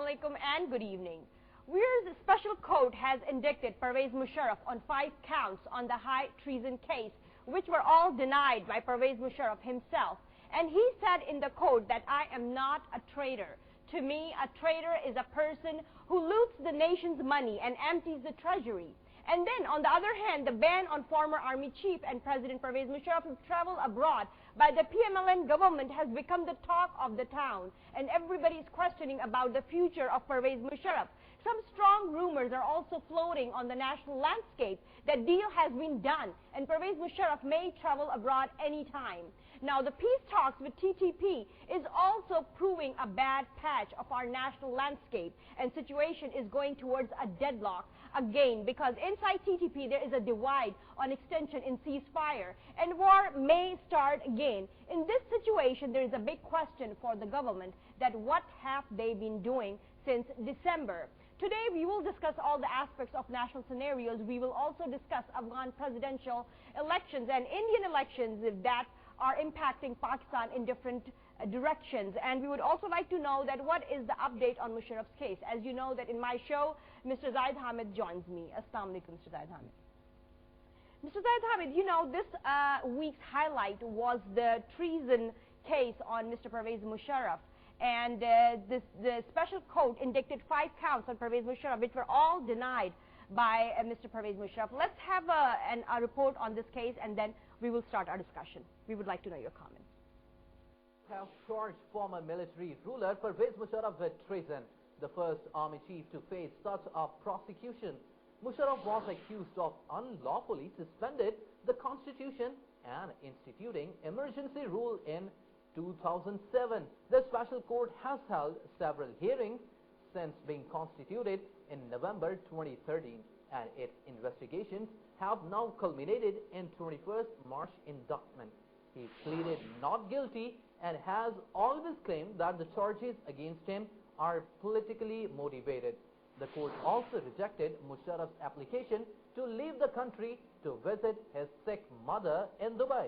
Assalamu alaikum and good evening. Weir's special court has indicted Pervez Musharraf on 5 counts on the high treason case, which were all denied by Pervez Musharraf himself. And he said in the court that I am not a traitor. To me, a traitor is a person who loots the nation's money and empties the treasury. And then, on the other hand, the ban on former army chief and President Pervez Musharraf to travel abroad by the PMLN government has become the talk of the town. And everybody is questioning about the future of Pervez Musharraf. Some strong rumors are also floating on the national landscape that deal has been done and Pervez Musharraf may travel abroad anytime. Now, the peace talks with TTP is also proving a bad patch of our national landscape, and situation is going towards a deadlock again, because inside TTP there is a divide on extension in ceasefire, and war may start again. In this situation, there is a big question for the government that what have they been doing since December. Today, we will discuss all the aspects of national scenarios. We will also discuss Afghan presidential elections and Indian elections that are impacting Pakistan in different directions. And we would also like to know that what is the update on Musharraf's case. As you know that in my show, Mr. Zaid Hamid joins me. Assalamu alaikum, Mr. Zaid Hamid. Mr. Zaid Hamid, you know, this week's highlight was the treason case on Mr. Pervez Musharraf. And the special court indicted 5 counts on Pervez Musharraf, which were all denied by Mr. Pervez Musharraf. Let's have a report on this case, and then we will start our discussion. We would like to know your comments. Have charged former military ruler Pervez Musharraf with treason, the first army chief to face such a prosecution. Musharraf was accused of unlawfully suspended the constitution and instituting emergency rule in 2007. The special court has held several hearings since being constituted in November 2013, and its investigations have now culminated in 21st March indictment. He pleaded not guilty and has always claimed that the charges against him are politically motivated. The court also rejected Musharraf's application to leave the country to visit his sick mother in Dubai.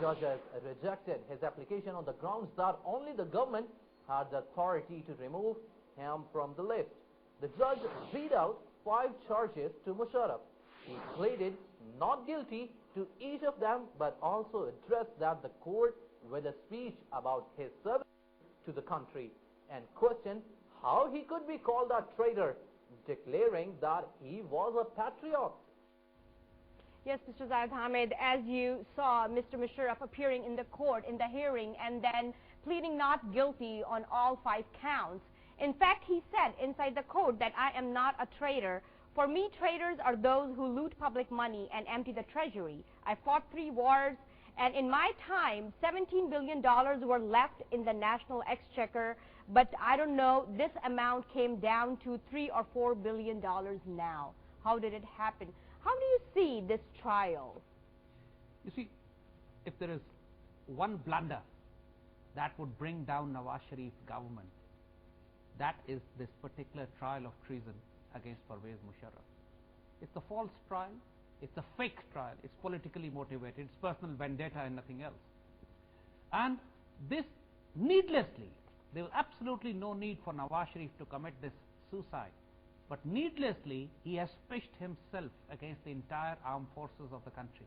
Judges rejected his application on the grounds that only the government had the authority to remove him from the list. The judge read out 5 charges to Musharraf. He pleaded not guilty to each of them, but also addressed that the court with a speech about his service to the country and questioned how he could be called a traitor, declaring that he was a patriot. Yes, Mr. Zaid Hamid, as you saw Mr. Musharraf appearing in the court in the hearing and then pleading not guilty on all 5 counts. In fact, he said inside the court that I am not a traitor. For me, traitors are those who loot public money and empty the treasury. I fought 3 wars, and in my time, $17 billion were left in the national exchequer, but I don't know, this amount came down to $3 or $4 billion now. How did it happen? How do you see this trial? You see, if there is one blunder that would bring down Nawab Sharif's government, that is this particular trial of treason against Pervez Musharraf. It's a false trial, it's a fake trial, it's politically motivated, it's personal vendetta and nothing else. And this needlessly, there was absolutely no need for Nawab Sharif to commit this suicide. But needlessly, he has pitched himself against the entire armed forces of the country.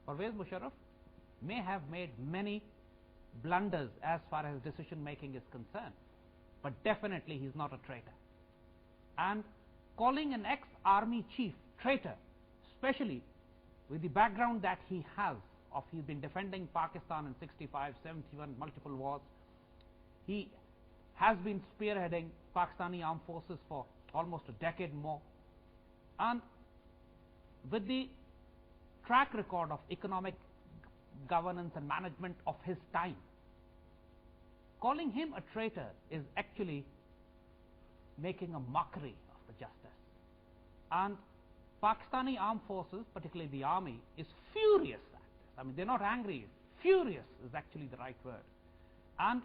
Pervez Musharraf may have made many blunders as far as decision making is concerned, but definitely he is not a traitor. And calling an ex-army chief traitor, especially with the background that he has of he's been defending Pakistan in 65, 71, multiple wars. He has been spearheading Pakistani armed forces for almost a decade more, and with the track record of economic governance and management of his time, calling him a traitor is actually making a mockery of the justice. And Pakistani armed forces, particularly the army, is furious at this. I mean, they're not angry, furious is actually the right word. And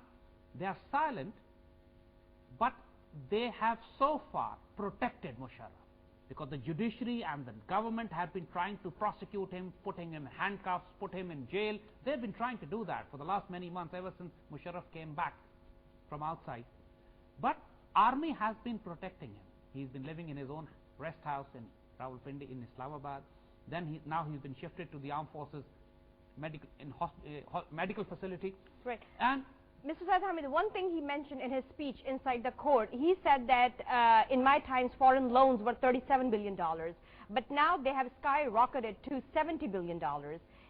they are silent, but they have so far protected Musharraf, because the judiciary and the government have been trying to prosecute him, putting him in handcuffs, put him in jail. They've been trying to do that for the last many months, ever since Musharraf came back from outside. But army has been protecting him. He's been living in his own rest house in Rawalpindi in Islamabad. Then now he's been shifted to the armed forces medical facility. Right. And Mr. Zaid Hamid, one thing he mentioned in his speech inside the court, he said that in my times foreign loans were $37 billion, but now they have skyrocketed to $70 billion.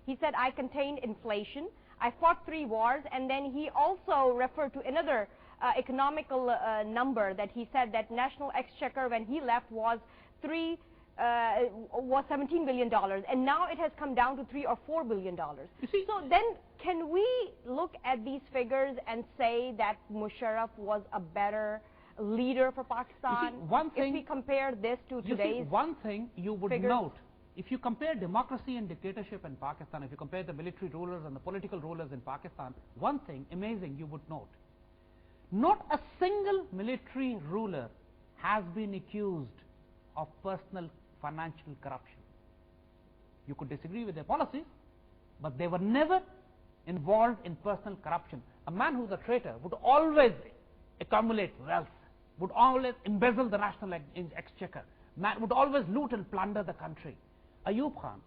He said, I contained inflation, I fought 3 wars, and then he also referred to another economical number that he said that national exchequer when he left was $17 billion, and now it has come down to $3 or $4 billion. You see, so then can we look at these figures and say that Musharraf was a better leader for Pakistan? One thing, if we compare this to today's one thing you would figures? note, if you compare democracy and dictatorship in Pakistan, if you compare the military rulers and the political rulers in Pakistan, one thing amazing you would note, not a single military ruler has been accused of personal financial corruption. You could disagree with their policies, but they were never involved in personal corruption. A man who's a traitor would always accumulate wealth, would always embezzle the national exchequer, would always loot and plunder the country. Ayub Khan,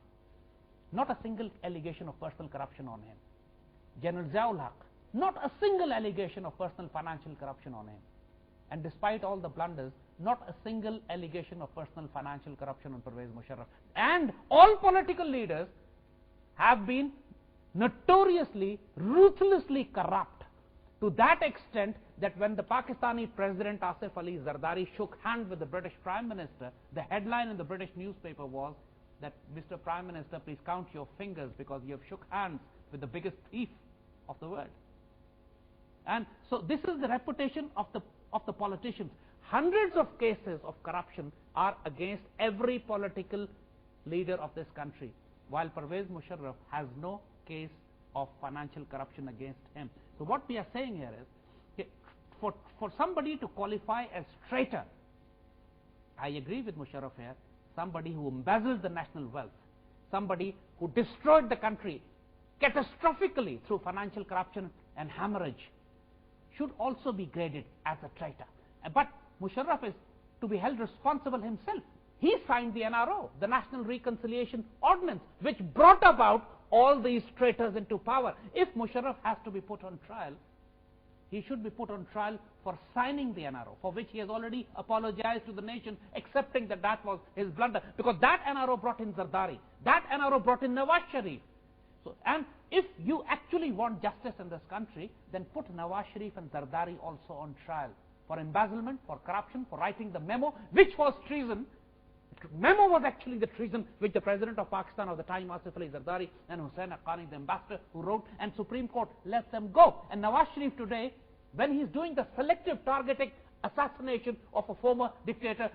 not a single allegation of personal corruption on him. General Ziaul Haq, not a single allegation of personal financial corruption on him. And despite all the blunders, not a single allegation of personal financial corruption on Pervez Musharraf. And all political leaders have been notoriously, ruthlessly corrupt, to that extent that when the Pakistani President Asif Ali Zardari shook hands with the British Prime Minister, the headline in the British newspaper was that, Mr. Prime Minister, please count your fingers because you have shook hands with the biggest thief of the world. And so this is the reputation of the politicians. Hundreds of cases of corruption are against every political leader of this country, while Pervez Musharraf has no case of financial corruption against him. So what we are saying here is, for somebody to qualify as traitor, I agree with Musharraf here, somebody who embezzled the national wealth, somebody who destroyed the country catastrophically through financial corruption and hemorrhage, should also be graded as a traitor. But Musharraf is to be held responsible himself. He signed the NRO, the National Reconciliation Ordinance, which brought about all these traitors into power. If Musharraf has to be put on trial, he should be put on trial for signing the NRO, for which he has already apologized to the nation, accepting that that was his blunder. Because that NRO brought in Zardari, that NRO brought in Nawaz Sharif. So, and if you actually want justice in this country, then put Nawaz Sharif and Zardari also on trial for embezzlement, for corruption, for writing the memo, which was treason. The memo was actually the treason which the President of Pakistan of the time, Asif Ali Zardari, and Hussain Haqqani, the ambassador, who wrote, and Supreme Court let them go. And Nawaz Sharif today, when he's doing the selective targeting assassination of a former dictator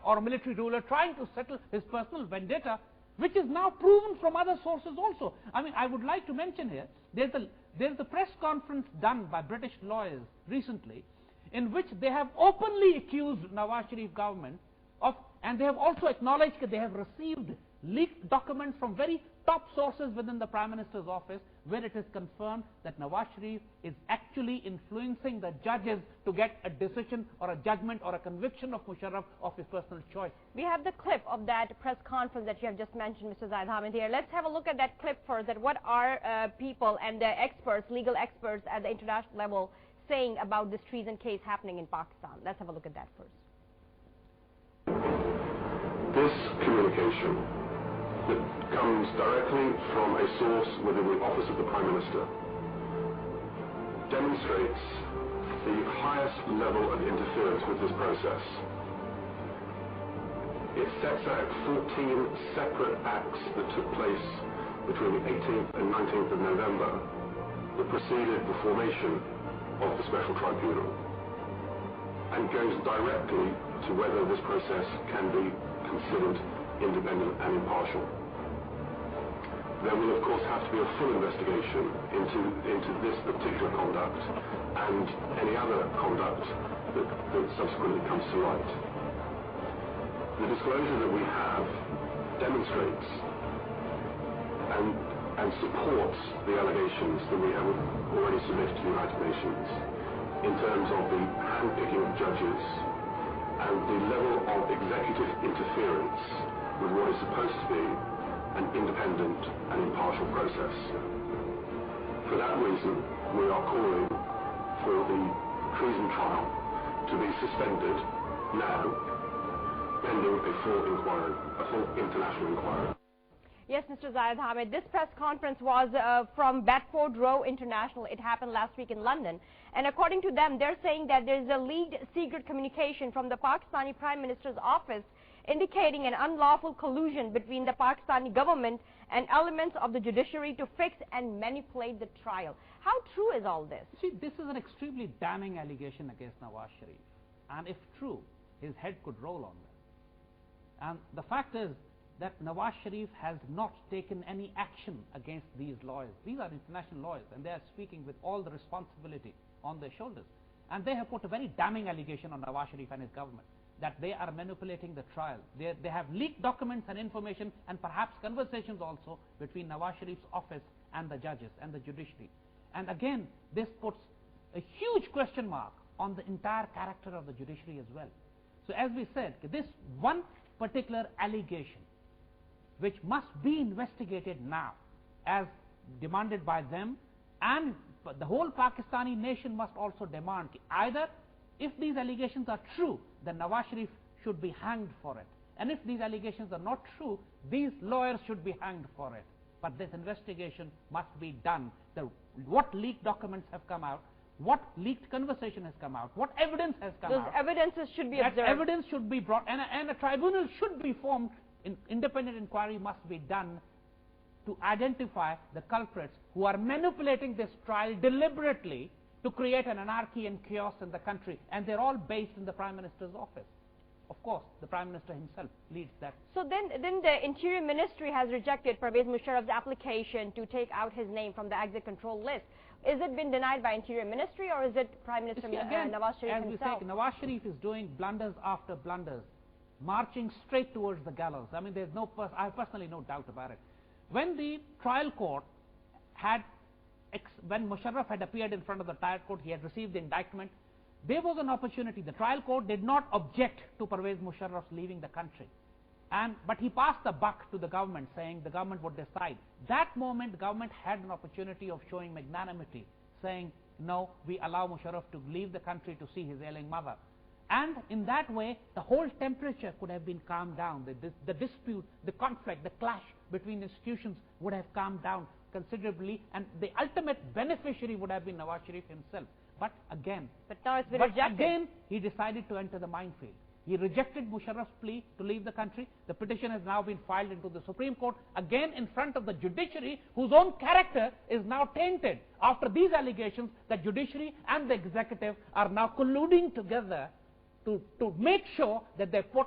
or a military ruler trying to settle his personal vendetta, which is now proven from other sources also. I mean, I would like to mention here, there's a press conference done by British lawyers recently, in which they have openly accused Nawaz Sharif government of, and they have also acknowledged that they have received leaked documents from very top sources within the Prime Minister's office, where it is confirmed that Nawaz Sharif is actually influencing the judges to get a decision or a judgment or a conviction of Musharraf of his personal choice. We have the clip of that press conference that you have just mentioned, Mr. Zaid Hamid here. Let's have a look at that clip first, that what are people and the experts, legal experts at the international level saying about this treason case happening in Pakistan. Let's have a look at that first. This communication that comes directly from a source within the office of the Prime Minister demonstrates the highest level of interference with this process. It sets out 14 separate acts that took place between the 18th and 19th of November that preceded the formation of the Special Tribunal, and goes directly to whether this process can be considered independent and impartial. There will of course have to be a full investigation into this particular conduct and any other conduct that subsequently comes to light. The disclosure that we have demonstrates and supports the allegations that we have already submitted to the United Nations. in terms of the handpicking of judges and the level of executive interference with what is supposed to be an independent and impartial process. For that reason, we are calling for the treason trial to be suspended now, pending a full inquiry, a full international inquiry. Yes, Mr. Zaid Hamid, this press conference was from Bedford Row International. It happened last week in London. And according to them, they're saying that there's a leaked secret communication from the Pakistani Prime Minister's office indicating an unlawful collusion between the Pakistani government and elements of the judiciary to fix and manipulate the trial. How true is all this? See, this is an extremely damning allegation against Nawaz Sharif. And if true, his head could roll on that. And the fact is that Nawaz Sharif has not taken any action against these lawyers. These are international lawyers, and they are speaking with all the responsibility on their shoulders. And they have put a very damning allegation on Nawaz Sharif and his government, that they are manipulating the trial. They have leaked documents and information and perhaps conversations also between Nawaz Sharif's office and the judges and the judiciary. And again, this puts a huge question mark on the entire character of the judiciary as well. So as we said, this one particular allegation, which must be investigated now as demanded by them, and the whole Pakistani nation must also demand either if these allegations are true, then Nawaz Sharif should be hanged for it. And if these allegations are not true, these lawyers should be hanged for it. But this investigation must be done. What leaked documents have come out, what leaked conversation has come out, what evidence has come out. Those evidences should be observed. That evidence should be brought, and a tribunal should be formed. Independent inquiry must be done to identify the culprits who are manipulating this trial deliberately to create an anarchy and chaos in the country, and they're all based in the Prime Minister's office. Of course, the Prime Minister himself leads that. So then the Interior Ministry has rejected Pervez Musharraf's application to take out his name from the exit control list. Is it been denied by Interior Ministry, or is it Prime Minister Nawaz Sharif himself? As we say, Nawaz Sharif is doing blunders after blunders, marching straight towards the gallows. I mean, there's I have personally no doubt about it. When the trial court had, when Musharraf had appeared in front of the trial court, he had received the indictment, there was an opportunity. The trial court did not object to Pervez Musharraf's leaving the country. But he passed the buck to the government, saying the government would decide. That moment, the government had an opportunity of showing magnanimity, saying, no, we allow Musharraf to leave the country to see his ailing mother. And in that way, the whole temperature could have been calmed down. The dispute, the conflict, the clash between institutions would have calmed down considerably, and the ultimate beneficiary would have been Nawaz Sharif himself. But again, he decided to enter the minefield. He rejected Musharraf's plea to leave the country. The petition has now been filed into the Supreme Court, again in front of the judiciary, whose own character is now tainted. After these allegations, the judiciary and the executive are now colluding together to make sure that they put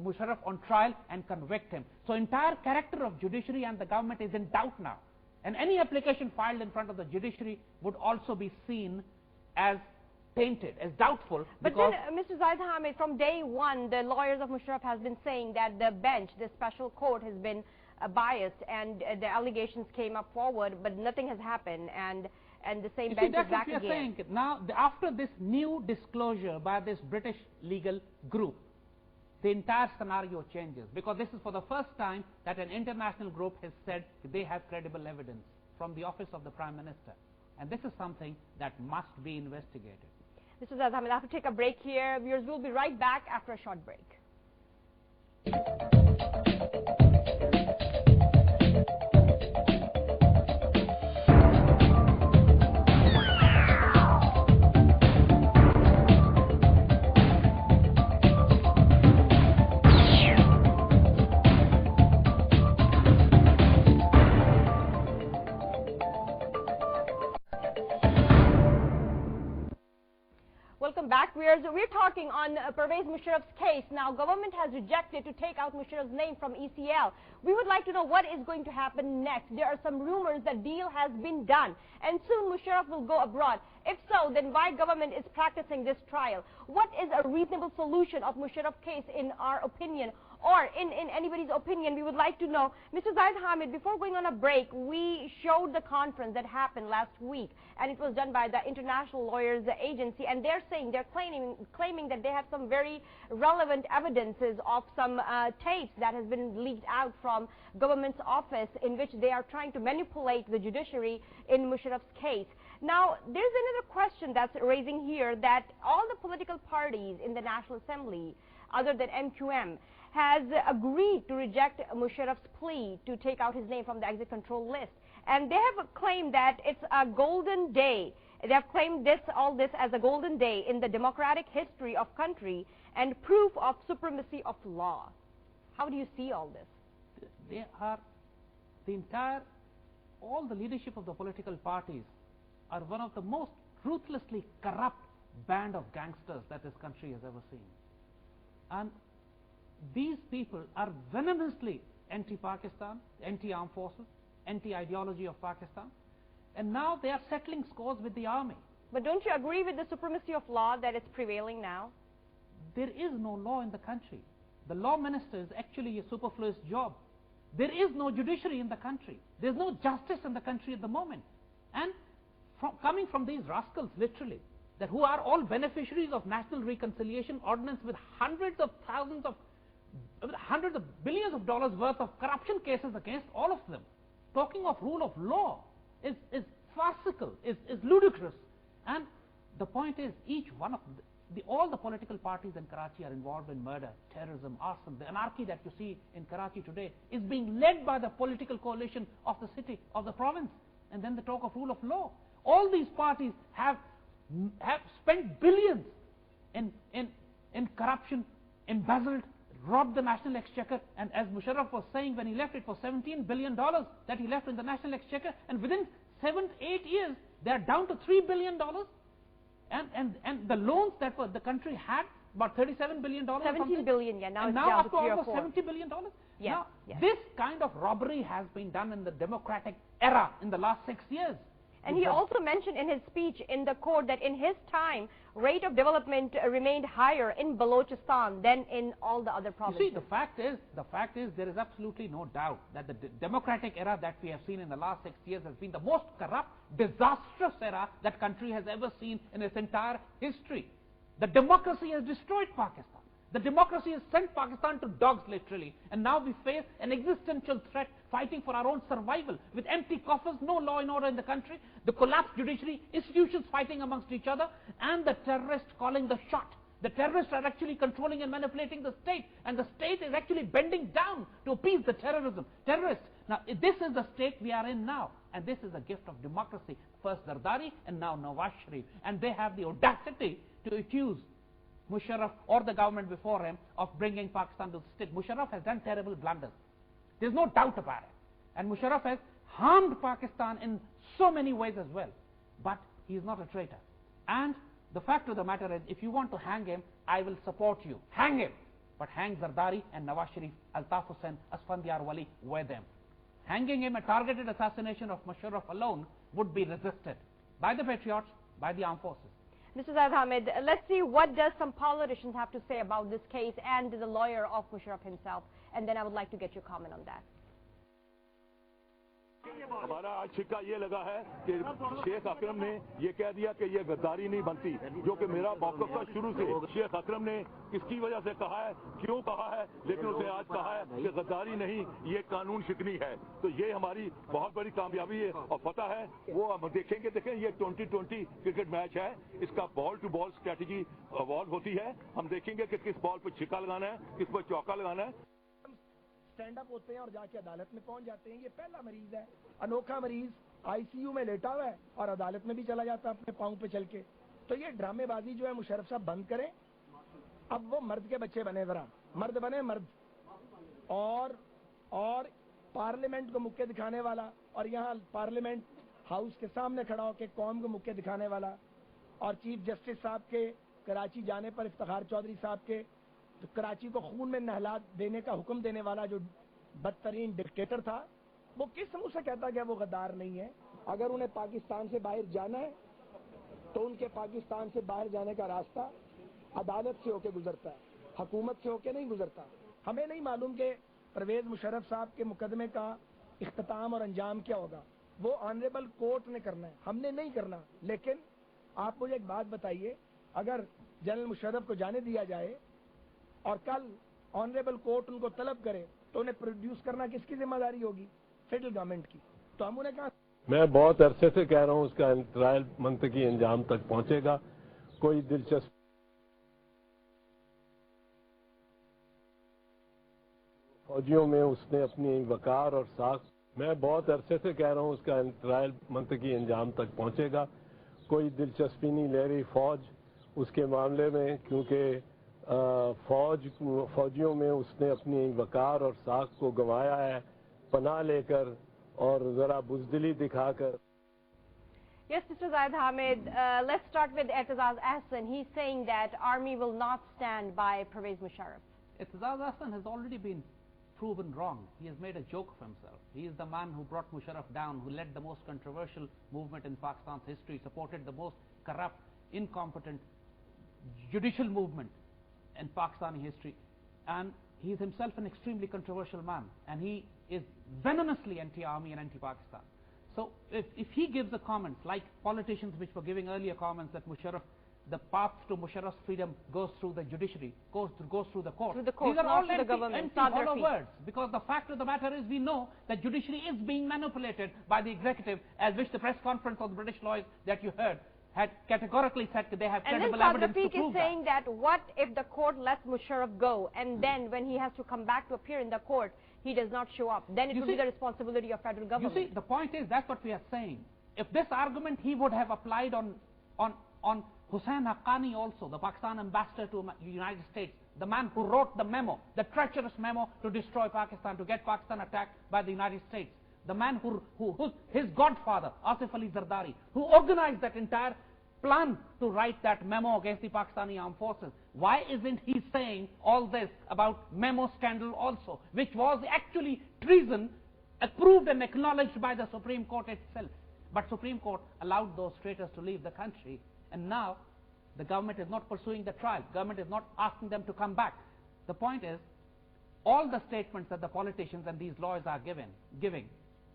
Musharraf on trial and convict him. So entire character of judiciary and the government is in doubt now. And any application filed in front of the judiciary would also be seen as tainted, as doubtful. But then, Mr. Zaid Hamid, from day one, the lawyers of Musharraf has been saying that the bench, the special court, has been biased, and the allegations came up forward, but nothing has happened, and the same bench is back again. Saying. Now, after this new disclosure by this British legal group, the entire scenario changes, because this is for the first time that an international group has said they have credible evidence from the office of the Prime Minister. And this is something that must be investigated. Mr. Zaid Hamid, I have to take a break here. Viewers, we'll be right back after a short break. Welcome back. We're talking on Pervez Musharraf's case. Now, government has rejected to take out Musharraf's name from ECL. We would like to know what is going to happen next. There are some rumors that deal has been done, and soon Musharraf will go abroad. If so, then why government is practicing this trial? What is a reasonable solution of Musharraf's case in our opinion? or in anybody's opinion, we would like to know. Mr. Zaid Hamid, before going on a break, we showed the conference that happened last week, and it was done by the International Lawyers Agency, and they're claiming that they have some very relevant evidences of some tapes that has been leaked out from government's office in which they are trying to manipulate the judiciary in Musharraf's case. Now, there's another question that's raising here, that all the political parties in the National Assembly, other than MQM, has agreed to reject Musharraf's plea to take out his name from the exit control list. And they have claimed that it's a golden day. They have claimed all this as a golden day in the democratic history of country and proof of supremacy of law. How do you see all this? They are all the leadership of the political parties are one of the most ruthlessly corrupt band of gangsters that this country has ever seen. And these people are venomously anti-Pakistan, anti-armed forces, anti-ideology of Pakistan, and now they are settling scores with the army. But don't you agree with the supremacy of law that is prevailing now? There is no law in the country. The law minister is actually a superfluous job. There is no judiciary in the country. There's no justice in the country at the moment. And coming from these rascals, literally, that who are all beneficiaries of national reconciliation ordinance with hundreds of billions of dollars worth of corruption cases against all of them, talking of rule of law is farcical, is ludicrous. And the point is, each one of all the political parties in Karachi are involved in murder, terrorism, arson. The anarchy that you see in Karachi today is being led by the political coalition of the city, of the province. And then the talk of rule of law. All these parties have spent billions in corruption, embezzled, robbed the national exchequer, and as Musharraf was saying when he left, it was $17 billion that he left in the national exchequer, and within 7-8 years they are down to $3 billion. And the loans that the country had, about $37 billion. 17 billion, yeah. Now and it's now down up to to almost $70 billion. Yeah, Now, yeah. this kind of robbery has been done in the democratic era in the last 6 years. And he also mentioned in his speech in the court that in his time, rate of development remained higher in Balochistan than in all the other provinces. You see, the fact is there is absolutely no doubt that the democratic era that we have seen in the last 6 years has been the most corrupt, disastrous era that country has ever seen in its entire history. The democracy has destroyed Pakistan. The democracy has sent Pakistan to dogs, literally. And now we face an existential threat, fighting for our own survival. With empty coffers, no law and order in the country, the collapsed judiciary, institutions fighting amongst each other, and the terrorists calling the shot. The terrorists are actually controlling and manipulating the state, and the state is actually bending down to appease the terrorists. Now, this is the state we are in now, and this is a gift of democracy. First Zardari, and now Nawab Sharif. And they have the audacity to accuse Musharraf or the government before him of bringing Pakistan to the state. Musharraf has done terrible blunders. There's no doubt about it. And Musharraf has harmed Pakistan in so many ways as well. But he is not a traitor. And the fact of the matter is, if you want to hang him, I will support you. Hang him. But hang Zardari and Nawab Sharif, Altaf Hussain, Asfandiar Wali with them. Hanging him, a targeted assassination of Musharraf alone, would be resisted by the patriots, by the armed forces. Mr. Zaid Hamid, let's see what does some politicians have to say about this case and the lawyer of Musharraf himself, and then I would like to get your comment on that. हमारा आज सिक्का ये लगा है कि शेख अकरम ने ये कह दिया कि ये गद्दारी नहीं बनती, जो कि मेरा मौक़िफ़ था शुरू से। शेख अकरम ने किसकी वजह से कहा है, क्यों कहा है, लेकिन उसने आज कहा है कि गद्दारी नहीं, ये कानून शिकनी है। तो ये हमारी बहुत बड़ी कामयाबी है और पता है वो हम देखें ये 2020 क्रिकेट मैच है, इसका ball to ball strategy evolve होती है। हम देखेंगे कि किस बॉल पर छिक्का लगाना है, किस पर चौका लगाना है। स्टैंड अप होते हैं और जाके अदालत में पहुंच जाते हैं। ये पहला मरीज है, अनोखा मरीज, आईसीयू में लेटा हुआ है और अदालत में भी चला जाता है अपने पांव पे चल के। तो ये ड्रामेबाजी जो है मुशर्रफ साहब बंद करें। अब वो मर्द के बच्चे बने, जरा मर्द बने, मर्द। और पार्लियामेंट को मुक्के दिखाने वाला, और यहाँ पार्लियामेंट हाउस के सामने खड़ा होकर कौम को मुक्के दिखाने वाला, और चीफ जस्टिस साहब के कराची जाने पर इफ्तिखार चौधरी साहब के तो कराची को खून में नहला देने का हुक्म देने वाला जो बदतरीन डिक्टेटर था, वो किस मुंह से कहता कि वो गद्दार नहीं है। अगर उन्हें पाकिस्तान से बाहर जाना है तो उनके पाकिस्तान से बाहर जाने का रास्ता अदालत से होकर गुजरता है, हुकूमत से होकर नहीं गुजरता। हमें नहीं मालूम कि परवेज मुशर्रफ साहब के मुकदमे का इख्तिताम और अंजाम क्या होगा, वो ऑनरेबल कोर्ट ने करना है, हमने नहीं करना। लेकिन आप मुझे एक बात बताइए, अगर जनरल मुशर्रफ को जाने दिया जाए और कल ऑनरेबल कोर्ट उनको तलब करे तो उन्हें प्रोड्यूस करना किसकी जिम्मेदारी होगी? फेडरल गवर्नमेंट की। तो हम उन्हें कहा, मैं बहुत अरसे से कह रहा हूं उसका ट्रायल मंतकी अंजाम तक पहुंचेगा। कोई दिलचस्प फौजियों में उसने अपनी वकार और साख, मैं बहुत अरसे से कह रहा हूं उसका ट्रायल मंतकी अंजाम तक पहुंचेगा। कोई दिलचस्पी नहीं ले रही फौज उसके मामले में, क्योंकि फौजियों में उसने अपनी वकार और साख को गंवाया है, पनाह लेकर और जरा बुजदिली दिखाकर। Yes, Mr. Zaid Hamid, let's start with Etizaz Ahsan. He's saying that army will not stand by Pervez Musharraf. Etizaz Ahsan has already been proven wrong. He has made a joke of himself. He is the man who brought Musharraf down, who led the most controversial movement in Pakistan's history, supported the most corrupt, incompetent judicial movement in Pakistani history, and he is himself an extremely controversial man, and he is venomously anti-army and anti-Pakistan. So if he gives a comment like politicians which were giving earlier comments that Musharraf, the path to Musharraf's freedom goes through the judiciary, goes through the court. Through the court, these are not all through the government. hollow words, because the fact of the matter is we know that judiciary is being manipulated by the executive, as which the press conference of the British lawyers that you heard had categorically said that they have credible evidence to prove that. And then Sadr Rafiq is saying that what if the court lets Musharraf go, and then when he has to come back to appear in the court, he does not show up? Then it would be the responsibility of federal government. You see, the point is, that's what we are saying. If this argument he would have applied on Hussain Haqqani also, the Pakistan ambassador to the United States, the man who wrote the memo, the treacherous memo to destroy Pakistan, to get Pakistan attacked by the United States, the man who his godfather, Asif Ali Zardari, who organized that entire plan to write that memo against the Pakistani armed forces. Why isn't he saying all this about memo scandal also, which was actually treason approved and acknowledged by the Supreme Court itself? But Supreme Court allowed those traitors to leave the country, and now the government is not pursuing the trial. Government is not asking them to come back. The point is, all the statements that the politicians and these lawyers are giving,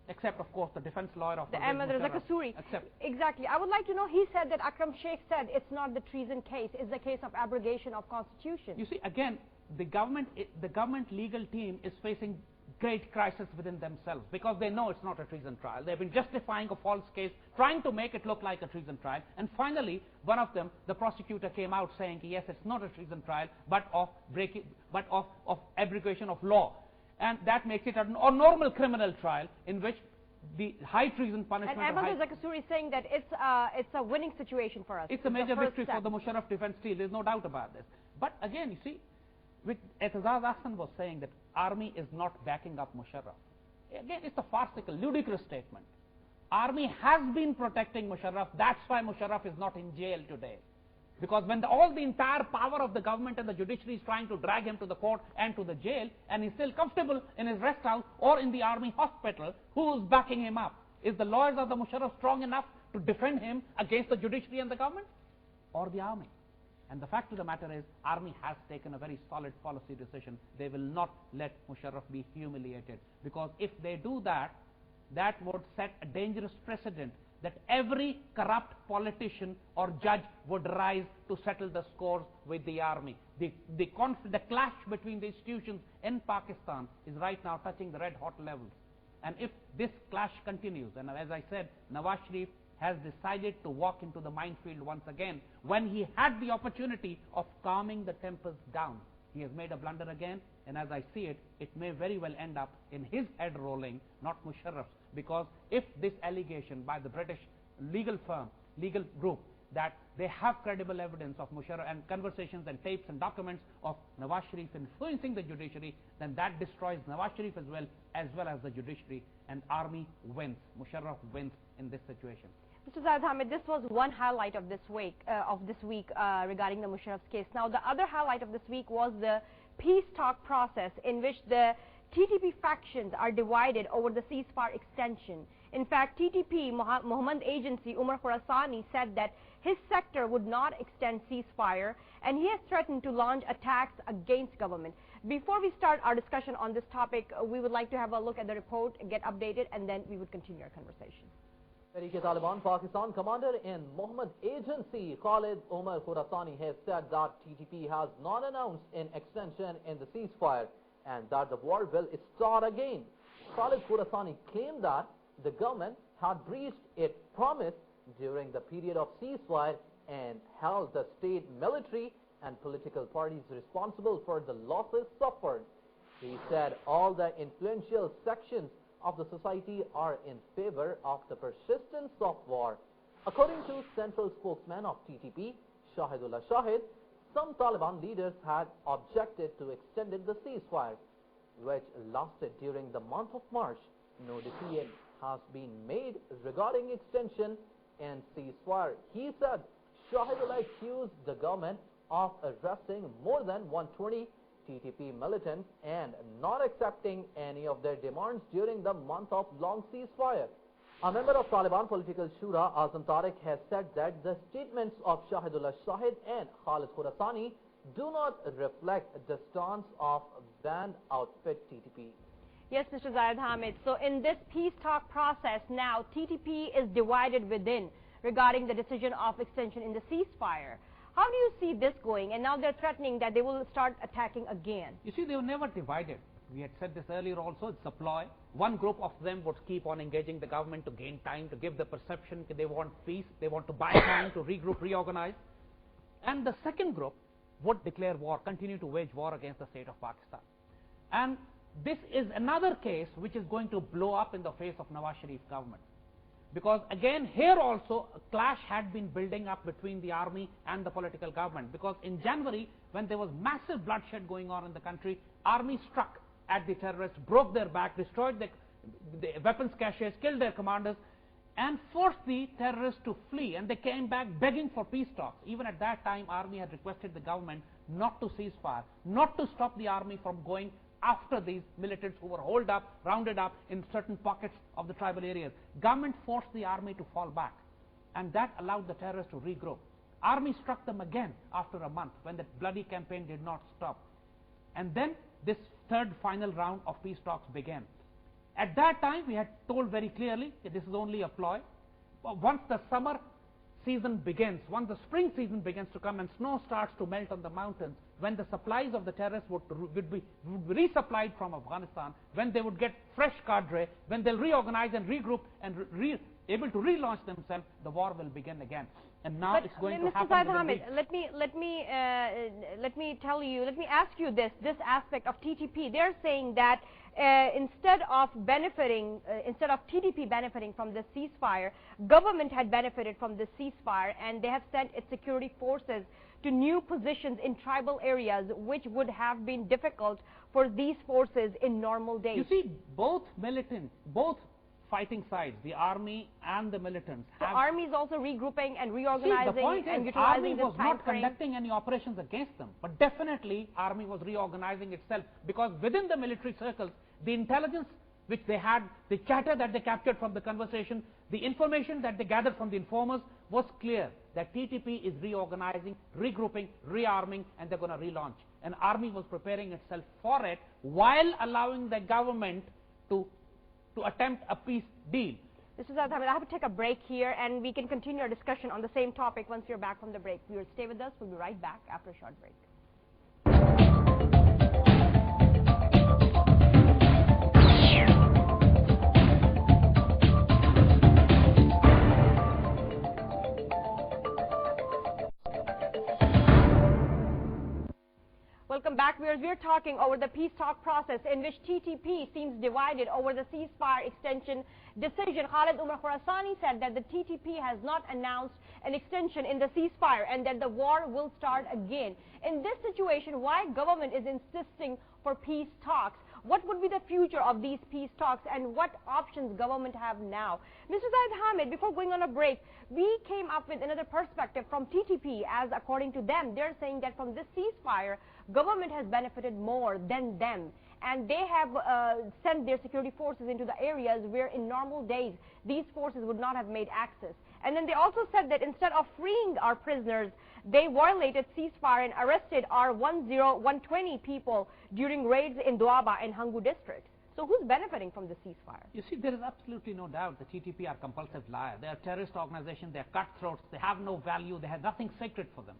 except of course the defense lawyer of the Ahmed Raza Kasuri. Exactly. I would like to know, he said that Akram Sheikh said it's not the treason case, it's the case of abrogation of constitution. You see, again, the government legal team is facing great crisis within themselves, because they know it's not a treason trial. They've been justifying a false case, trying to make it look like a treason trial, and finally one of them, the prosecutor, came out saying yes, it's not a treason trial, but of abrogation of law. And that makes it a normal criminal trial in which the high treason punishment. And Ahmed Raza Kasuri is saying that it's a winning situation for us. It's a major victory for the Musharraf defense team. There's no doubt about this. But again, you see, with Etizaz Ahsan was saying that army is not backing up Musharraf. Again, it's a farcical, ludicrous statement. Army has been protecting Musharraf. That's why Musharraf is not in jail today. Because when all the entire power of the government and the judiciary is trying to drag him to the court and to the jail, and he's still comfortable in his rest house or in the army hospital, who's backing him up? Is the lawyers of the Musharraf strong enough to defend him against the judiciary and the government? Or the army? And the fact of the matter is, army has taken a very solid policy decision. They will not let Musharraf be humiliated. Because if they do that, that would set a dangerous precedent that every corrupt politician or judge would rise to settle the scores with the army. The clash between the institutions in Pakistan is right now touching the red hot levels. And if this clash continues, and as I said, Nawab Sharif has decided to walk into the minefield once again when he had the opportunity of calming the tempers down. He has made a blunder again, and as I see it, it may very well end up in his head rolling, not Musharraf's, because if this allegation by the British legal group, that they have credible evidence of Musharraf and conversations and tapes and documents of Nawab Sharif influencing the judiciary, then that destroys Nawab Sharif as well as the judiciary, and army wins. Musharraf wins in this situation. Mr. Zaid Hamid, this was one highlight of this week regarding the Musharraf's case. Now, the other highlight of this week was the peace talk process in which the TTP factions are divided over the ceasefire extension. In fact, TTP Muhammad agency Umar Khurasani said that his sector would not extend ceasefire, and he has threatened to launch attacks against government. Before we start our discussion on this topic, we would like to have a look at the report, get updated, and then we would continue our conversation. Taliban Pakistan commander in Mohammed Agency Khalid Umar Khurasani has said that TTP has not announced an extension in the ceasefire and that the war will start again. Khalid Khurasani claimed that the government had breached its promise during the period of ceasefire and held the state military and political parties responsible for the losses suffered. He said all the influential sections of the society are in favor of the persistence of war. According to central spokesman of TTP, Shahidullah Shahid, some Taliban leaders had objected to extending the ceasefire, which lasted during the month of March. No decision has been made regarding extension and ceasefire. He said Shahidullah accused the government of arresting more than 120 TTP militants and not accepting any of their demands during the month of long ceasefire. A member of Taliban political shura, Azam Tariq, has said that the statements of Shahidullah Shahid and Khalid Khurasani do not reflect the stance of banned outfit TTP. Yes, Mr. Zaid Hamid. So in this peace talk process now, TTP is divided within regarding the decision of extension in the ceasefire. How do you see this going? And now they're threatening that they will start attacking again. You see, they were never divided. We had said this earlier also, it's a ploy. One group of them would keep on engaging the government to gain time, to give the perception that they want peace, they want to buy time to regroup, reorganize. And the second group would declare war, continue to wage war against the state of Pakistan. And this is another case which is going to blow up in the face of Nawab Sharif government. Because again, here also, a clash had been building up between the army and the political government. Because in January, when there was massive bloodshed going on in the country, army struck at the terrorists, broke their back, destroyed the weapons caches, killed their commanders, and forced the terrorists to flee. And they came back begging for peace talks. Even at that time, army had requested the government not to cease fire, not to stop the army from going after these militants who were holed up, rounded up in certain pockets of the tribal areas. Government forced the army to fall back, and that allowed the terrorists to regroup. Army struck them again after a month when the bloody campaign did not stop. And then this third final round of peace talks began. At that time, we had told very clearly that this is only a ploy. But once the summer season begins, once the spring season begins to come and snow starts to melt on the mountains, when the supplies of the terrorists would be resupplied from Afghanistan, when they would get fresh cadre, when they'll reorganize and regroup and able to relaunch themselves, the war will begin again. And now it's going to happen. Mr. Zaid Hamid, let me ask you this aspect of TTP. They're saying that instead of TTP benefiting from the ceasefire, government had benefited from the ceasefire, and they have sent its security forces to new positions in tribal areas, which would have been difficult for these forces in normal days. You see, both fighting sides, the army and the militants. The army is also regrouping and reorganizing and utilizing army this was time not frame. conducting any operations against them, but definitely army was reorganizing itself, because within the military circles, the intelligence which they had, the chatter that they captured from the conversation, the information that they gathered from the informers was clear that TTP is reorganizing, regrouping, rearming, and they're going to relaunch. And army was preparing itself for it while allowing the government to attempt a peace deal. This is Zaid Hamid. I have to take a break here, and we can continue our discussion on the same topic once you're back from the break. Viewers, stay with us. We'll be right back after a short break. Welcome back, viewers. We're talking over the peace talk process in which TTP seems divided over the ceasefire extension decision. Khalid Umar Khurasani said that the TTP has not announced an extension in the ceasefire and that the war will start again. In this situation, why government is insisting for peace talks? What would be the future of these peace talks, and what options government have now? Mr. Zaid Hamid, before going on a break, we came up with another perspective from TTP, as according to them, they're saying that from this ceasefire, government has benefited more than them. and they have sent their security forces into the areas where in normal days these forces would not have made access. And then they also said that instead of freeing our prisoners, they violated ceasefire and arrested our 120 people during raids in Doaba and Hangu districts. So who's benefiting from the ceasefire? You see, there is absolutely no doubt the TTP are compulsive liars. They are terrorist organizations, they are cutthroats, they have no value, they have nothing sacred for them.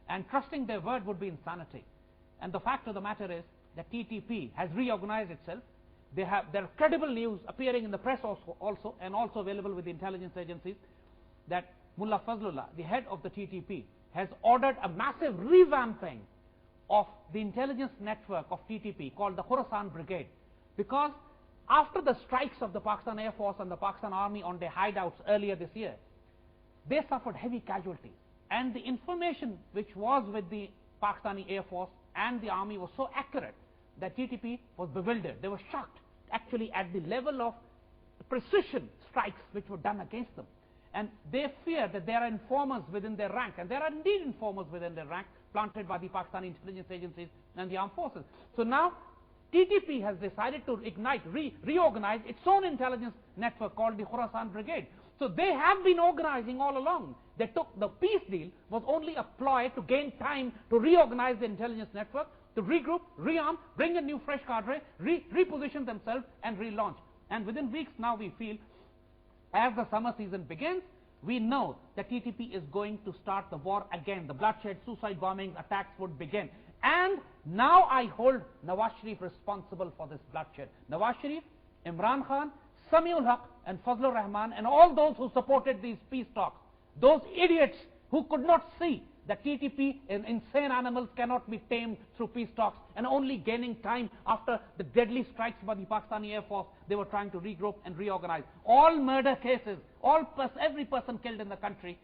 And trusting their word would be insanity. And the fact of the matter is that TTP has reorganized itself. There are credible news appearing in the press also and also available with the intelligence agencies that Mullah Fazlullah, the head of the TTP, has ordered a massive revamping of the intelligence network of TTP called the Khorasan Brigade. Because after the strikes of the Pakistan Air Force and the Pakistan Army on their hideouts earlier this year, they suffered heavy casualties. And the information which was with the Pakistani Air Force and the Army was so accurate that TTP was bewildered. They were shocked actually at the level of precision strikes which were done against them. And they fear that there are informers within their rank, and there are indeed informers within their rank planted by the Pakistani intelligence agencies and the armed forces. So now TTP has decided to reorganize its own intelligence network called the Khorasan Brigade. So they have been organizing all along. They took the peace deal was only a ploy to gain time to reorganize the intelligence network, to regroup, rearm, bring a new fresh cadre, reposition themselves and relaunch. And within weeks now we feel, as the summer season begins, we know that TTP is going to start the war again. The bloodshed, suicide bombings, attacks would begin. And now I hold Nawaz Sharif responsible for this bloodshed. Nawaz Sharif, Imran Khan, Samiul Haq and Fazlur Rahman and all those who supported these peace talks. Those idiots who could not see that TTP and insane animals cannot be tamed through peace talks, and only gaining time after the deadly strikes by the Pakistani Air Force, they were trying to regroup and reorganize. All murder cases, every person killed in the country,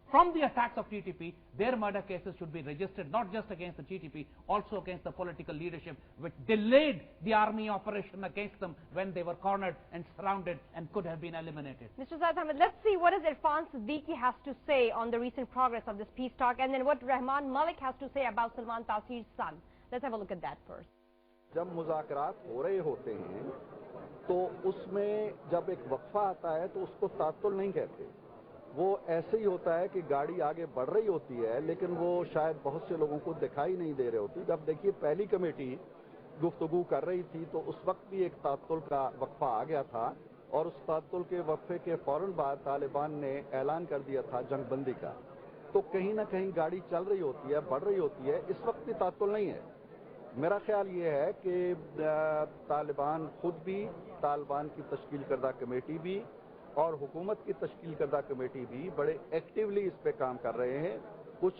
from the attacks of TTP, their murder cases should be registered not just against the TTP, also against the political leadership which delayed the army operation against them when they were cornered and surrounded and could have been eliminated. Mr. Zaid Hamid, let's see what does Irfan Siddiqui has to say on the recent progress of this peace talk, and then what Rahman Malik has to say about Salman Taseer's son. Let's have a look at that first. जब मुज़ाकरात हो रहे होते हैं तो उसमें जब एक वक्फा आता है तो उसको तात्तुल नहीं कहते। वो ऐसे ही होता है कि गाड़ी आगे बढ़ रही होती है लेकिन वो शायद बहुत से लोगों को दिखाई नहीं दे रही होती। जब देखिए पहली कमेटी गुफ्तगू कर रही थी तो उस वक्त भी एक तात्तुल का वक्फा आ गया था और उस तात्तुल के वक्फे के फौरन बाद तालिबान ने ऐलान कर दिया था जंगबंदी का। तो कहीं ना कहीं गाड़ी चल रही होती है, बढ़ रही होती है, इस वक्त भी तात्तुल नहीं है। मेरा ख्याल ये है कि तालिबान खुद भी, तालिबान की तश्कील करदा कमेटी भी और हुकूमत की तश्कील करदा कमेटी भी बड़े एक्टिवली इस पे काम कर रहे हैं। कुछ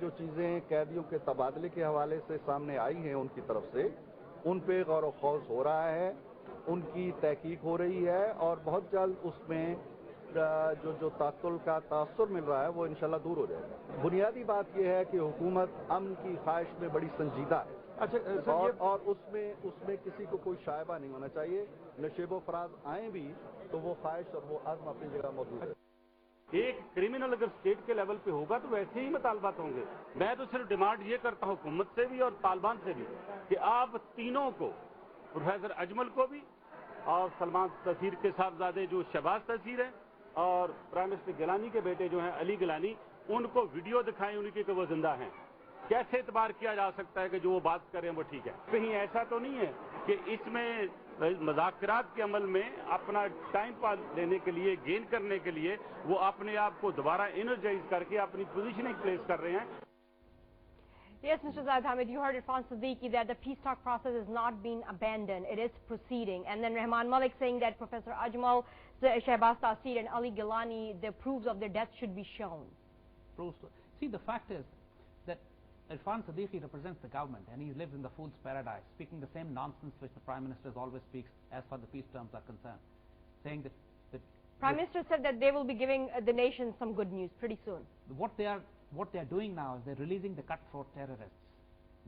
जो चीज़ें कैदियों के तबादले के हवाले से सामने आई हैं उनकी तरफ से, उन पे गौर व खौज हो रहा है, उनकी तहकीक हो रही है और बहुत जल्द उसमें जो तात्तुल का तासुर मिल रहा है वो इंशाल्लाह दूर हो जाएगा। बुनियादी बात यह है कि हुकूमत अमन की ख्वाहिश में बड़ी संजीदा है। अच्छा और उसमें किसी को कोई शायबा नहीं होना चाहिए। नशेबो फराज आए भी तो वो ख्वाहिश और वो आज़म अपनी जगह मौजूद है। एक क्रिमिनल अगर स्टेट के लेवल पे होगा तो वैसे ही मुतालबात होंगे। मैं तो सिर्फ डिमांड ये करता हूँ हुकूमत से भी और तालिबान से भी कि आप तीनों को, प्रोफेसर अजमल को भी और सलमान तसीर के साहबजादे जो शहबाज तसीर हैं और प्राइम मिनिस्टर गिलानी के बेटे जो हैं अली गिलानी, उनको वीडियो दिखाएं उनकी कि वो जिंदा हैं। कैसे एतबार किया जा सकता है कि जो वो बात कर रहे हैं वो ठीक है? कहीं ऐसा तो नहीं है कि इसमें मुज़ाकरात के अमल में अपना टाइम पास लेने के लिए, गेन करने के लिए वो अपने आप को दोबारा एनर्जाइज करके अपनी पोजीशनिंग प्लेस कर रहे हैं। Yes, Mr. Zaid Hamid, you heard Irfan Siddiqui that the peace talk process is not being abandoned. It is proceeding. And then Rahman Malik saying that Professor Ajmal, Shehbaz Taseer and Ali Gilani, the proofs of their death should be shown. See, the fact is that Irfan Siddiqui represents the government and he lives in the fool's paradise, speaking the same nonsense which the Prime Minister always speaks as far as the peace terms are concerned, saying that Prime Minister said that they will be giving the nation some good news pretty soon. What they are doing now is they're releasing the cutthroat terrorists.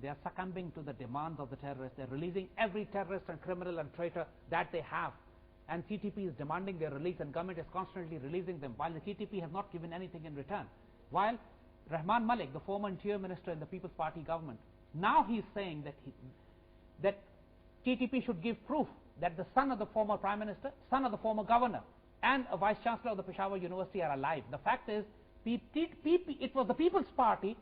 They are succumbing to the demands of the terrorists. They're releasing every terrorist and criminal and traitor that they have. And TTP is demanding their release and government is constantly releasing them while the TTP has not given anything in return. While Rahman Malik, the former interior minister in the People's Party government, now he's saying that that TTP should give proof that the son of the former Prime Minister, son of the former Governor, and a Vice Chancellor of the Peshawar University are alive. The fact is, it was the People's Party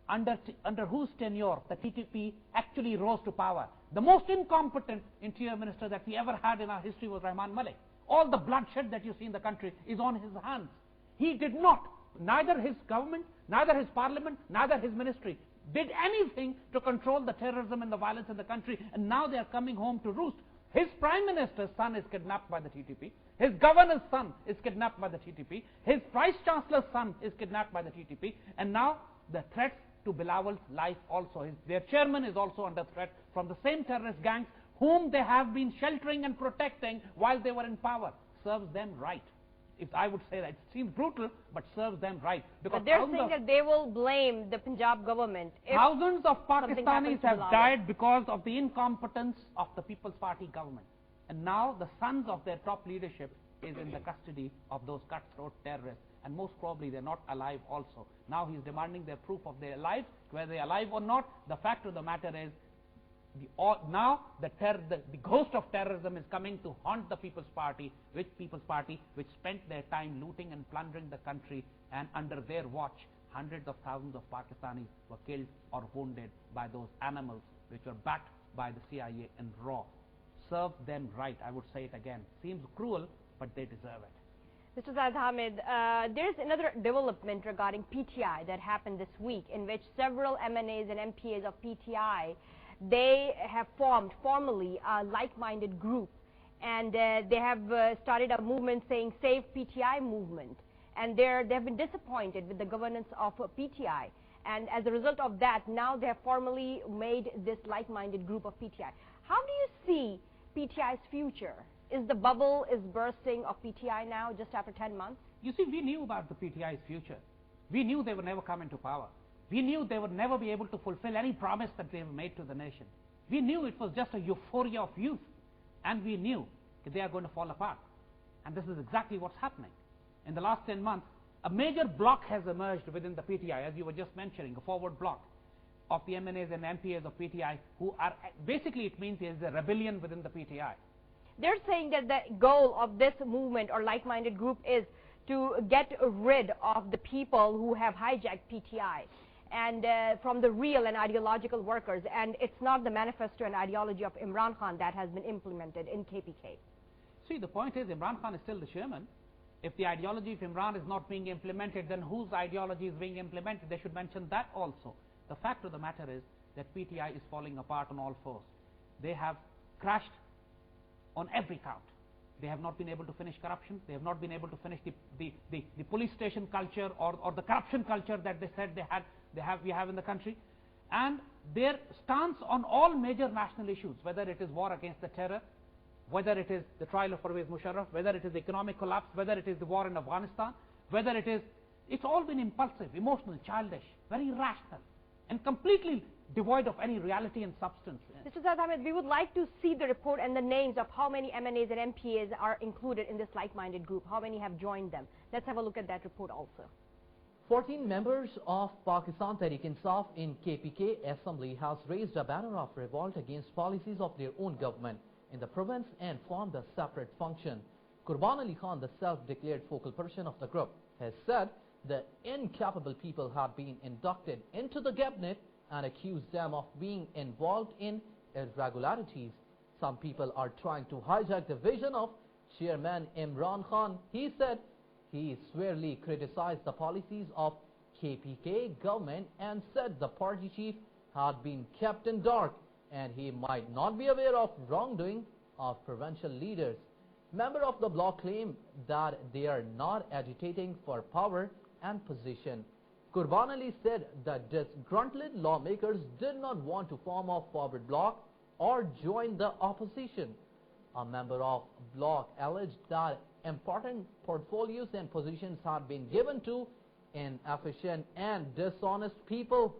under whose tenure the TTP actually rose to power. The most incompetent interior minister that we ever had in our history was Rahman Malik. All the bloodshed that you see in the country is on his hands. He did not, neither his government, neither his parliament, neither his ministry, did anything to control the terrorism and the violence in the country, and now they are coming home to roost. His Prime Minister's son is kidnapped by the TTP. His Governor's son is kidnapped by the TTP. His Vice Chancellor's son is kidnapped by the TTP. And now the threats to Bilawal's life also. Their chairman is also under threat from the same terrorist gangs whom they have been sheltering and protecting while they were in power. Serves them right. If I would say that, it seems brutal, but serves them right. Because but they're saying that they will blame the Punjab government. Thousands of Pakistanis have died because of the incompetence of the People's Party government. And now the sons of their top leadership is in the custody of those cutthroat terrorists. And most probably they're not alive also. Now he's demanding their proof of their life, whether they're alive or not. The fact of the matter is, now the ghost of terrorism is coming to haunt the People's Party, which spent their time looting and plundering the country, and under their watch hundreds of thousands of Pakistanis were killed or wounded by those animals which were backed by the CIA and RAW. Serve them right, I would say it again. Seems cruel, but they deserve it. Mr. Zaid Hamid, there's another development regarding PTI that happened this week, in which several MNAs and MPAs of PTI, they have formed formally a like-minded group, and they have started a movement saying Save PTI movement, and they've been disappointed with the governance of PTI, and as a result of that, now they have formally made this like-minded group of PTI. How do you see PTI's future? Is the bubble bursting of PTI now, just after 10 months? You see, we knew about the PTI's future. We knew they would never come into power. We knew they would never be able to fulfill any promise that they have made to the nation. We knew it was just a euphoria of youth. And we knew that they are going to fall apart. And this is exactly what's happening. In the last 10 months, a major block has emerged within the PTI, as you were just mentioning, a forward block of the MNAs and MPAs of PTI, who are, basically it means there is a rebellion within the PTI. They're saying that the goal of this movement or like-minded group is to get rid of the people who have hijacked PTI and from the real and ideological workers, and it's not the manifesto and ideology of Imran Khan that has been implemented in KPK. See, the point is Imran Khan is still the chairman. If the ideology of Imran is not being implemented, then whose ideology is being implemented? They should mention that also. The fact of the matter is that PTI is falling apart on all fours. They have crashed on every count. They have not been able to finish corruption. They have not been able to finish the police station culture or the corruption culture that they said we have in the country. And their stance on all major national issues, whether it is war against the terror, whether it is the trial of Pervez Musharraf, whether it is economic collapse, whether it is the war in Afghanistan, whether it's all been impulsive, emotional, childish, very irrational, and completely devoid of any reality and substance. Mr. Zaid Hamid, we would like to see the report and the names of how many MNAs and MPAs are included in this like-minded group. How many have joined them? Let's have a look at that report also. 14 members of Pakistan Tehreek-e-Insaf in KPK Assembly has raised a banner of revolt against policies of their own government in the province and formed a separate function. Qurban Ali Khan, the self-declared focal person of the group, has said the incapable people had been inducted into the cabinet and accused them of being involved in irregularities. Some people are trying to hijack the vision of Chairman Imran Khan. He said he severely criticized the policies of KPK government and said the party chief had been kept in dark and he might not be aware of wrongdoing of provincial leaders. Members of the bloc claim that they are not agitating for power and position. Qurban Ali said that disgruntled lawmakers did not want to form a forward bloc or join the opposition. A member of bloc alleged that important portfolios and positions had been given to inefficient and dishonest people.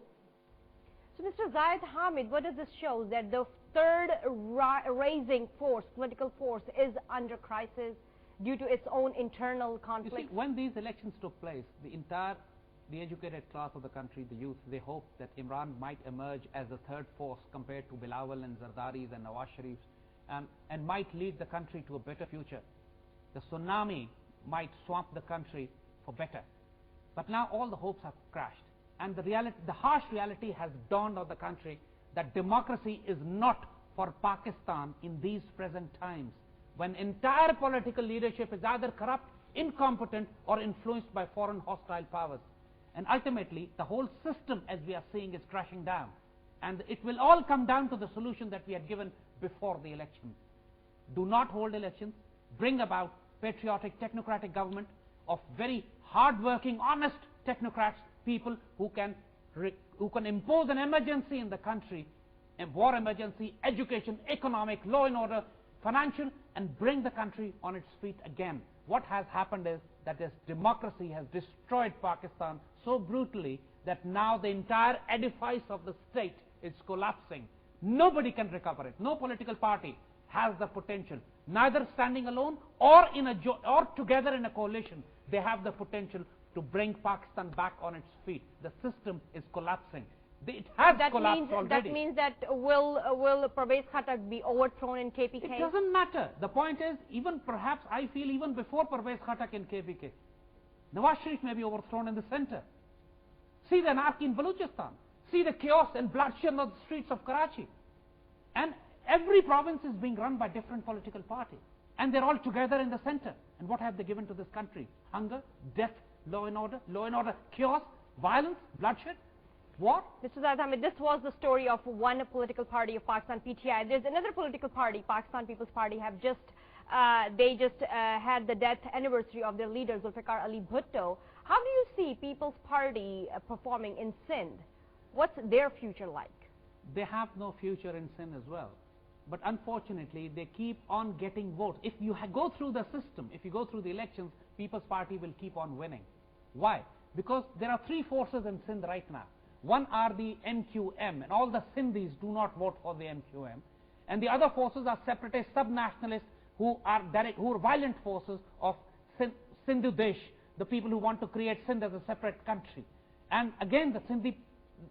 So, Mr. Zaid Hamid, what does this show? That the third rising force, political force, is under crisis due to its own internal conflict? You see, when these elections took place, the entire the educated class of the country, the youth, they hope that Imran might emerge as a third force compared to Bilawal and Zardaris and Nawaz Sharifs, and might lead the country to a better future. The tsunami might swamp the country for better. But now all the hopes have crashed, and the harsh reality has dawned on the country that democracy is not for Pakistan in these present times, when entire political leadership is either corrupt, incompetent, or influenced by foreign hostile powers. And ultimately, the whole system, as we are seeing, is crashing down. And it will all come down to the solution that we had given before the elections. Do not hold elections, bring about patriotic, technocratic government of very hard-working, honest technocrats, people who can impose an emergency in the country, a war emergency, education, economic, law and order, financial, and bring the country on its feet again. What has happened is that this democracy has destroyed Pakistan so brutally that now the entire edifice of the state is collapsing. Nobody can recover it. No political party has the potential, neither standing alone or together in a coalition. They have the potential to bring Pakistan back on its feet. The system is collapsing. It has collapsed already. That means that will Pervez Khattak be overthrown in KPK? It doesn't matter. The point is, even perhaps I feel even before Pervez Khattak in KPK, Nawaz Sharif may be overthrown in the center. See the anarchy in Balochistan. See the chaos and bloodshed on the streets of Karachi. And every province is being run by different political parties. And they're all together in the center. And what have they given to this country? Hunger, death, law and order, chaos, violence, bloodshed, war. Mr. Zaid Hamid, this was the story of one political party of Pakistan, PTI. There's another political party, Pakistan People's Party, have just had the death anniversary of their leader, Zulfikar Ali Bhutto. How do you see People's Party performing in Sindh? What's their future like? They have no future in Sindh as well. But unfortunately, they keep on getting votes. If you go through the system, if you go through the elections, People's Party will keep on winning. Why? Because there are three forces in Sindh right now. One are the MQM, and all the Sindhis do not vote for the MQM. And the other forces are separatist, sub-nationalists, who are violent forces of Sindhu Desh, the people who want to create Sindh as a separate country. And again, the Sindhi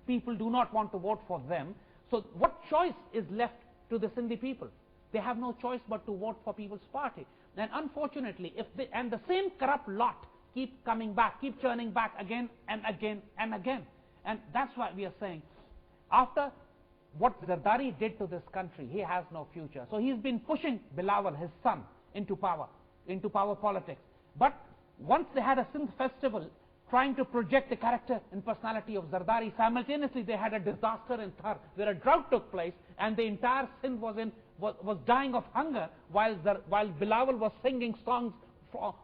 people do not want to vote for them. So what choice is left to the Sindhi people? They have no choice but to vote for People's Party. And unfortunately, and the same corrupt lot keep coming back, keep churning back again and again and again. And that's why we are saying, after what Zardari did to this country, he has no future. So he's been pushing Bilawal, his son, into power politics. But once they had a Sindh festival trying to project the character and personality of Zardari, simultaneously they had a disaster in Thar, where a drought took place, and the entire Sindh was dying of hunger, while Bilawal was singing songs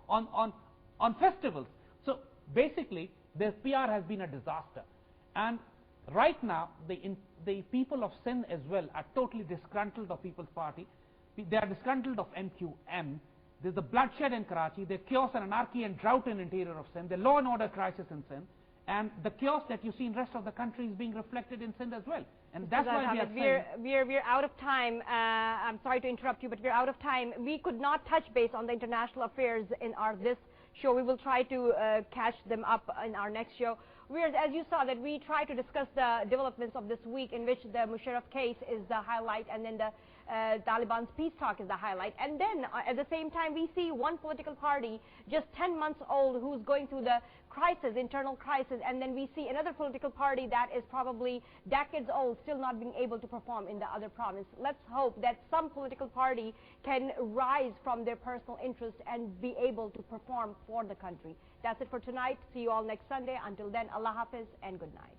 on festivals. So basically, their PR has been a disaster. And right now, the people of Sindh as well are totally disgruntled of People's Party. They are disgruntled of MQM. There's the bloodshed in Karachi, the chaos and anarchy and drought in interior of Sindh, the law and order crisis in Sindh, and the chaos that you see in rest of the country is being reflected in Sindh as well. And that's why we're out of time. I'm sorry to interrupt you, but we're out of time. We could not touch base on the international affairs in this show. We will try to catch them up in our next show. As you saw, that we try to discuss the developments of this week, in which the Musharraf case is the highlight, and then the Taliban's peace talk is the highlight. And then at the same time, we see one political party just 10 months old who's going through the crisis, internal crisis, and then we see another political party that is probably decades old, still not being able to perform in the other province. Let's hope that some political party can rise from their personal interest and be able to perform for the country. That's it for tonight. See you all next Sunday. Until then, Allah Hafiz and good night.